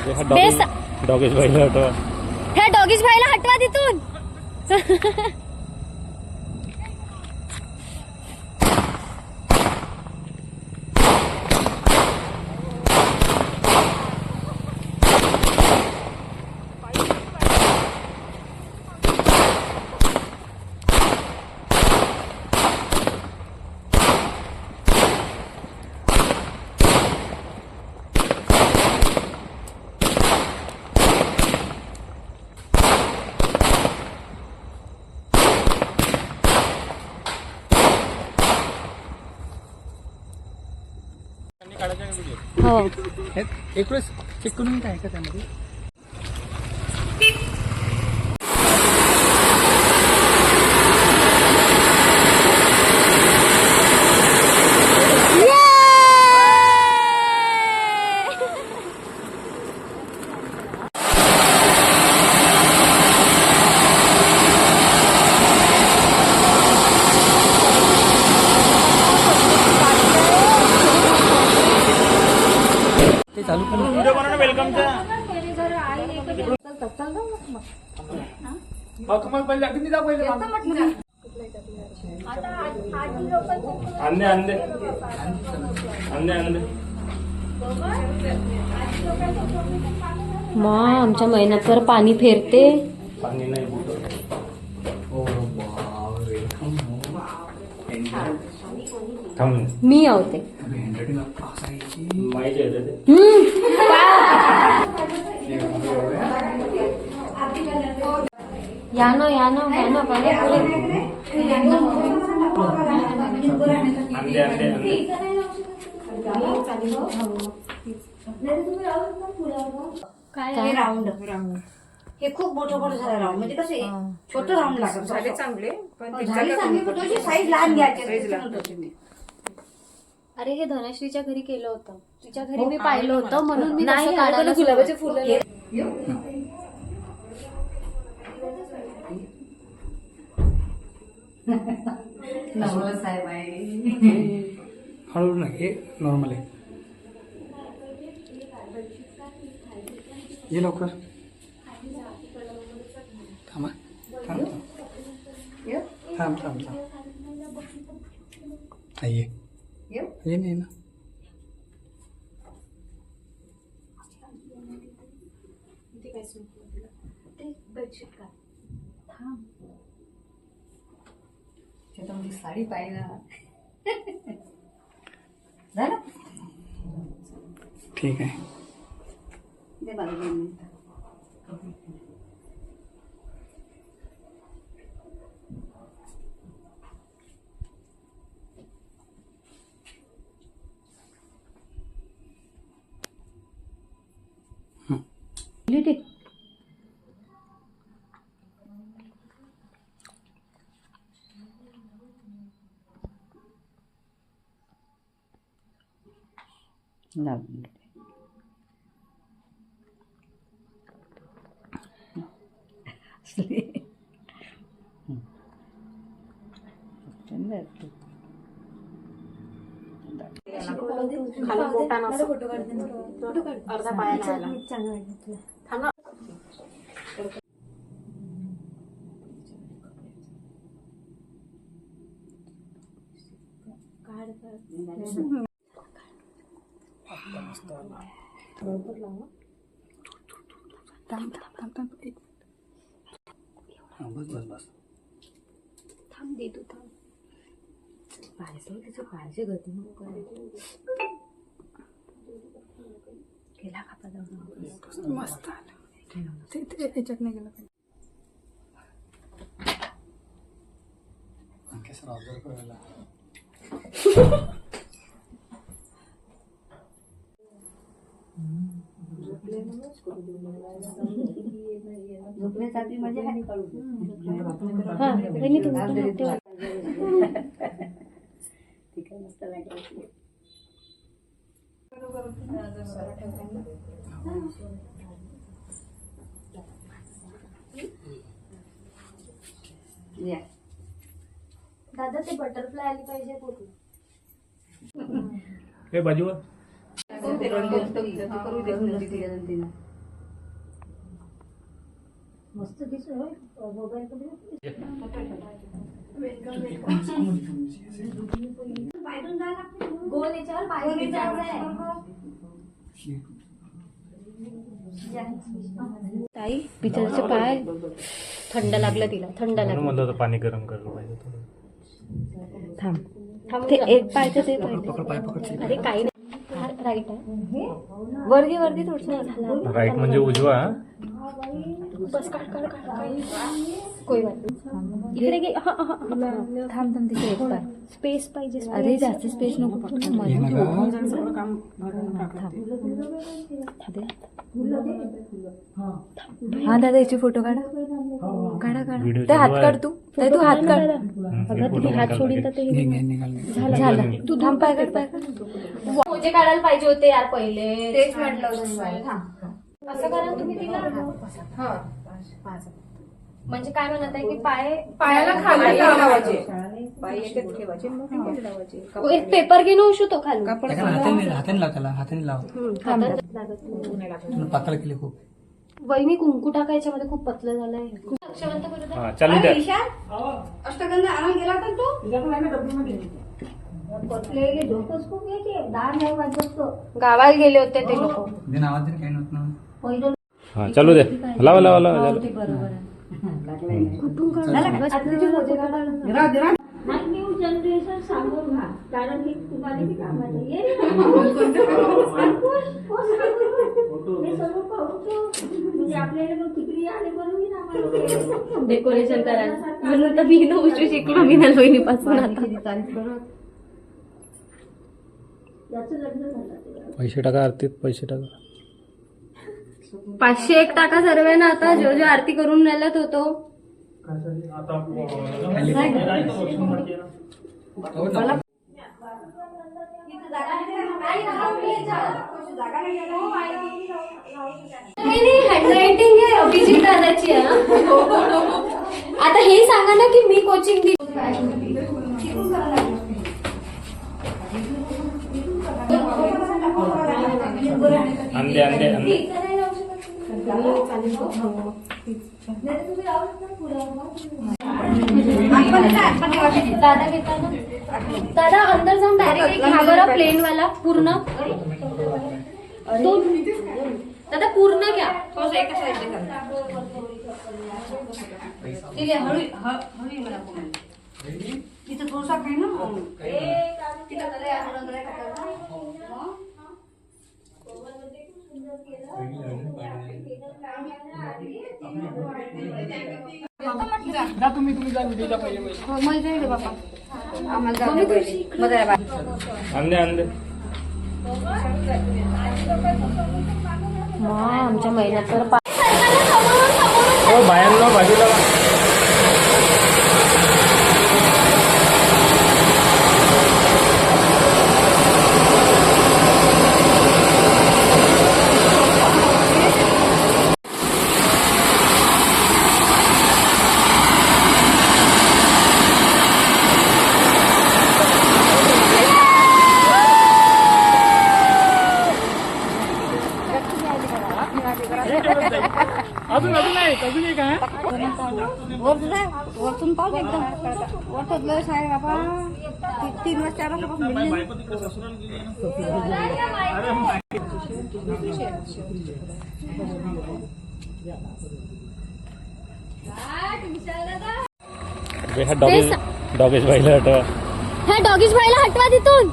Doggies भाईला हटवा, ह्या doggies भाईला हटवा तिथून. हो एक वेळेस चेक करून काय का त्यामध्ये. चालू करून व्हिडिओ बनवणं वेलकमचा. मग पहिले तुम्ही जा पहिले. अंदे अंदे अंदे अंदे. मग आमच्या महिन्यात पाणी फेरते. पाणी नाही मी आवते यानो यानो यानो पाणी काय राऊंड हे खूप मोठं झालं राऊंड. म्हणजे कसं छोटं राऊंड लागत झाले चांगले पण साईज लहान घ्यायची. अरे हे धनश्रीच्या घरी केलं होतं, तिच्या घरी मी पाहिलं होतं म्हणून मी गुलाबाचे फुलं हळू नाही, हे नॉर्मल आहे. ये लवकर. थांबा थांब थांब थांब थांब. ये ये नाही ना. साडी पाहिजे ठीक आहे. अर्धा पायाला बस थांब दे तू थांब. पाहिजे तिचं पाहिजे गती नको केला का पदा मस्त आलं. ते त्याच्यात नाही गेलं कसं ऑब्झर्व करायला. झोपण्यासाठी माझ्या हानी काढू. ठीक आहे मस्त लागेल. दादा ते बटरफ्लाय आली पाहिजे फोटो. हे बाजूवर करू दे. मस्त दिसतोय मोबाईल गोल याच्यावर पाय ताई बिचारीचे पाय थंड लागलं तिला थंड लागलं म्हणलं होतं पाणी गरम करायला पाहिजे थोडं. थांब थांब ते एक पायचं ते पाय पकड अरे काही नाही राईट आहे वरती वरती थोडस झालं राईट म्हणजे उजवा. बस काढ काढ काढ कोई बात नाही. इकडे घे थांब थांब तिथे एक पाय स्पेस पाहिजे अरे जास्त स्पेस नको हा दादा याचे फोटो काढा काढा काढा व्हिडिओ ते हात चालू काढ आहे. तू हात काढ अगं तुम्ही हात सोडील तर ते निघाल झालं झालं तू थांब पाय काढ पाय मोजे काढायला पाहिजे होते यार पहिले तेच म्हटलं होतं. असं करा तुम्ही तिला म्हणजे काय म्हणत आहे की पायाला खाली लावायचे पाय एकच ठेवायचे मोठे केले लावायचे एक पेपर घेऊन होऊ तो खाली हाताने लाव त्याला हाताने लाव पातळ केले खूप वहिनी कुंकू टाका याच्यामध्ये खूप पतलं झालंय लक्षवंत करू द्या. हा चालू द्या. अष्टगंध आणून गेला तर तू झोपच खूप घ्यायचे दार नाही वाजवतो गावाला गेले होते ते लोक नावात तरी काही नव्हतं ना. पहिलं हा चालू द्या. लावा लावा लावा झालं. बरोबर आहे न्यू जनरेशन सांगून घ्या कारण हे तुम्हाला ते कामाला येईल. हे सर्व पाहतो म्हणजे आपल्याला मग तिकडे आले बरोबर आम्हाला डेकोरेशन करायला म्हणून तर मी उशी शिकलो मी ना बहिणीपासून आता याचं लग्न झालं पैसे टाका आरतीत पैसे टाका. 501 टाका सर्वांना आता जो जो आरती करून राहिलात होतो हँडरायटिंग आहे अभिजित दादाची आहे. आता हे सांगा ना की मी कोचिंग दिली अंडे अंडे अंडे दादा घेता ना दादा अंदर जाऊन डायरेक्ट घ्या बरं प्लेन वाला पूर्ण तो दादा पूर्ण घ्या एका साईडला हळू मला तिथं थोडसा काही ना तुम्ही जा व्हिडिओला पहिले बाबा आम्हाला अंडे अंडे. आमच्या महिन्यात तर हो बायांना बाजूला. अजून नाही काय वरतून पाहू एकदम वरतून लस आहे बाबा 3 वर्ष 4 हा डॉगेज डॉगेज बाईला हटवा. ह्या डॉगीज बाईला हटवा तिथून